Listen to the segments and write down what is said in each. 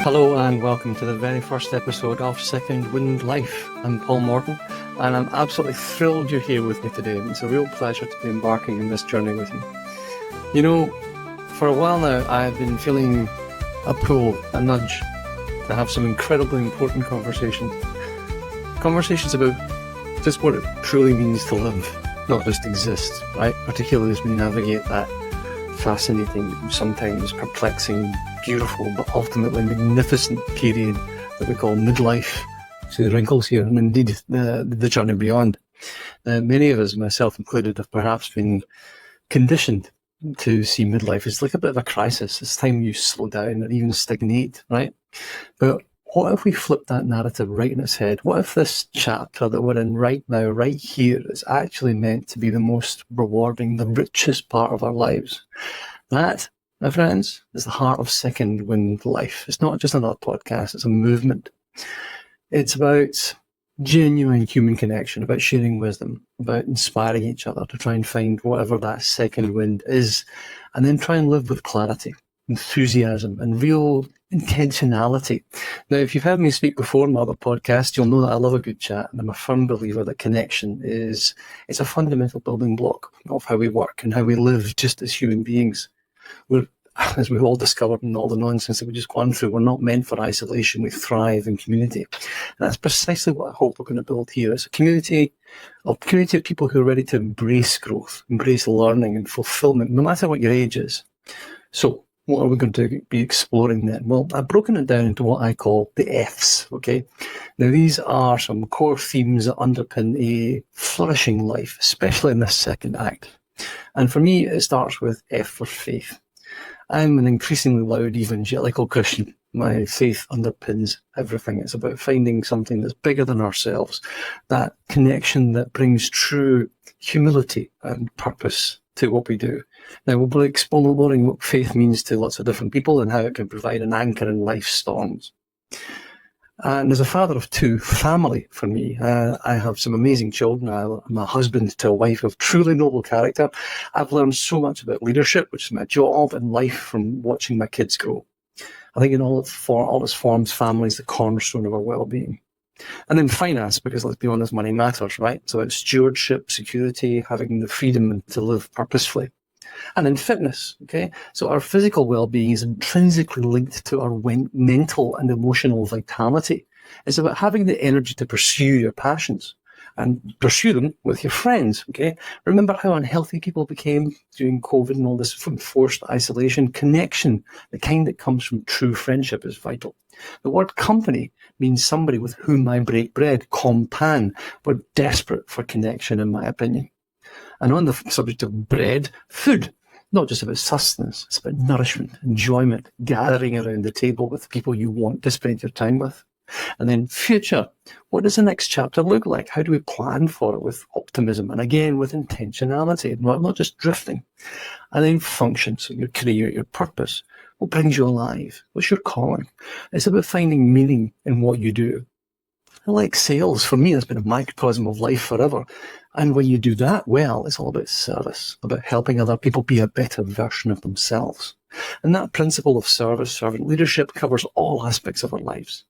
Hello and welcome to the very first episode of Second Wind Life. I'm Paul Morton and I'm absolutely thrilled you're here with me today. It's a real pleasure to be embarking on this journey with you. You know, for a while now I've been feeling a pull, a nudge to have some incredibly important conversations. Conversations about just what it truly means to live, not just exist, right? Particularly as we navigate that fascinating, sometimes perplexing, beautiful, but ultimately magnificent period that we call midlife. See the wrinkles here, and indeed the journey beyond. Many of us, myself included, have perhaps been conditioned to see midlife as like a bit of a crisis. It's time you slow down or even stagnate, right? But what if we flip that narrative right in its head? What if this chapter that we're in right now, right here, is actually meant to be the most rewarding, the richest part of our lives? That, my friends, is the heart of Second Wind Life. It's not just another podcast, it's a movement. It's about genuine human connection, about sharing wisdom, about inspiring each other to try and find whatever that second wind is, and then try and live with clarity, enthusiasm, and real intentionality. Now, if you've heard me speak before in my other podcast, you'll know that I love a good chat, and I'm a firm believer that connection it's a fundamental building block of how we work and how we live just as human beings. We're, as we've all discovered in all the nonsense that we've just gone through, we're not meant for isolation. We thrive in community. And that's precisely what I hope we're going to build here. It's a community of people who are ready to embrace growth, embrace learning and fulfillment, no matter what your age is. So what are we going to be exploring then? Well, I've broken it down into what I call the F's, okay? Now, these are some core themes that underpin a flourishing life, especially in this second act. And for me, it starts with F for faith. I'm an increasingly loud evangelical Christian. My faith underpins everything. It's about finding something that's bigger than ourselves, that connection that brings true humility and purpose to what we do. Now, we'll be exploring what faith means to lots of different people and how it can provide an anchor in life's storms. And as a father of two, family for me, I have some amazing children. I'm a husband to a wife of truly noble character. I've learned so much about leadership, which is my job, and life from watching my kids grow. I think in all its forms, family is the cornerstone of our well-being. And then finance, because let's be honest, money matters, right? So it's stewardship, security, having the freedom to live purposefully. And then fitness, okay? So our physical well-being is intrinsically linked to our mental and emotional vitality. It's about having the energy to pursue your passions and pursue them with your friends, okay? Remember how unhealthy people became during COVID and all this from forced isolation? Connection, the kind that comes from true friendship, is vital. The word company means somebody with whom I break bread, compan. We're desperate for connection, in my opinion. And on the subject of bread, food, not just about sustenance, it's about nourishment, enjoyment, gathering around the table with people you want to spend your time with. And then future, what does the next chapter look like? How do we plan for it with optimism? And again, with intentionality, not just drifting. And then function, so your career, your purpose. What brings you alive? What's your calling? It's about finding meaning in what you do. I like sales. For me, it's been a microcosm of life forever. And when you do that well, it's all about service, about helping other people be a better version of themselves. And that principle of service, servant leadership covers all aspects of our lives.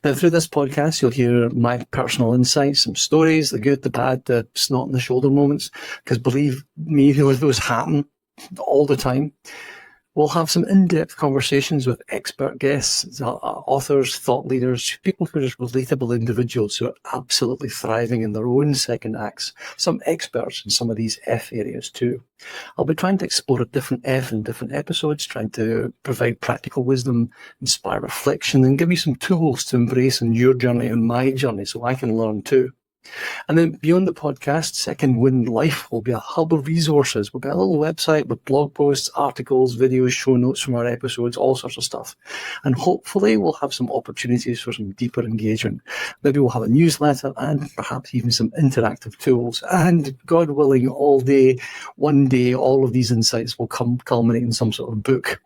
Now, through this podcast, you'll hear my personal insights, some stories, the good, the bad, the snot in the shoulder moments, because believe me, those happen all the time. We'll have some in-depth conversations with expert guests, authors, thought leaders, people who are just relatable individuals who are absolutely thriving in their own second acts, some experts in some of these F areas too. I'll be trying to explore a different F in different episodes, trying to provide practical wisdom, inspire reflection, and give you some tools to embrace in your journey and my journey so I can learn too. And then beyond the podcast, Second Wind Life will be a hub of resources. We'll be a little website with blog posts, articles, videos, show notes from our episodes, all sorts of stuff. And hopefully we'll have some opportunities for some deeper engagement. Maybe we'll have a newsletter and perhaps even some interactive tools. And God willing, one day, all of these insights will culminate in some sort of book.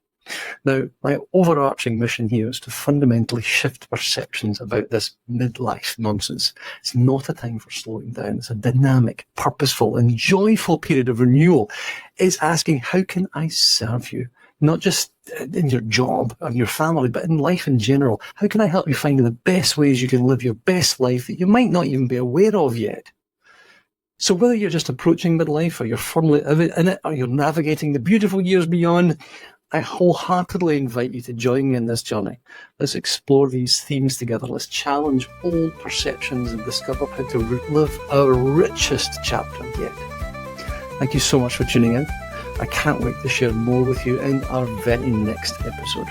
Now, my overarching mission here is to fundamentally shift perceptions about this midlife nonsense. It's not a time for slowing down. It's a dynamic, purposeful, and joyful period of renewal. It's asking, how can I serve you? not just in your job or your family, but in life in general? How can I help you find the best ways you can live your best life that you might not even be aware of yet? So whether you're just approaching midlife, or you're firmly in it, or you're navigating the beautiful years beyond, I wholeheartedly invite you to join me in this journey. Let's explore these themes together. Let's challenge old perceptions and discover how to live our richest chapter yet. Thank you so much for tuning in. I can't wait to share more with you in our very next episode.